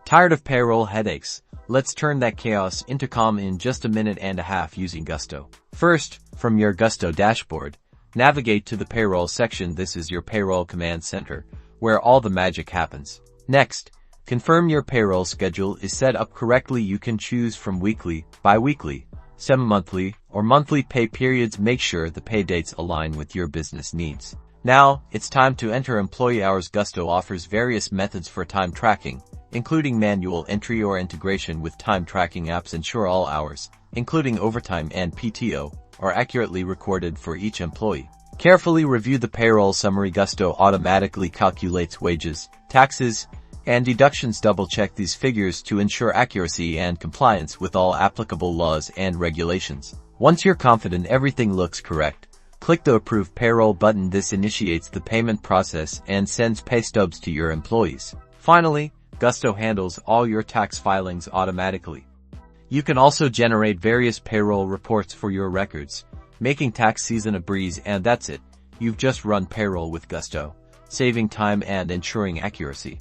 Tired of payroll headaches? Let's turn that chaos into calm in just a minute and a half using Gusto. First, from your Gusto dashboard, navigate to the payroll section. This is your payroll command center, where all the magic happens. Next, confirm your payroll schedule is set up correctly. You can choose from weekly, bi-weekly, semi-monthly, or monthly pay periods. Make sure the pay dates align with your business needs. Now, it's time to enter employee hours. Gusto offers various methods for time tracking, including manual entry or integration with time tracking apps. Ensure all hours, including overtime and PTO, are accurately recorded for each employee. Carefully review the payroll summary. Gusto automatically calculates wages, taxes, and deductions. Double-check these figures to ensure accuracy and compliance with all applicable laws and regulations. Once you're confident everything looks correct, click the Approve Payroll button. This initiates the payment process and sends pay stubs to your employees. Finally, Gusto handles all your tax filings automatically. You can also generate various payroll reports for your records, making tax season a breeze. And that's it. You've just run payroll with Gusto, saving time and ensuring accuracy.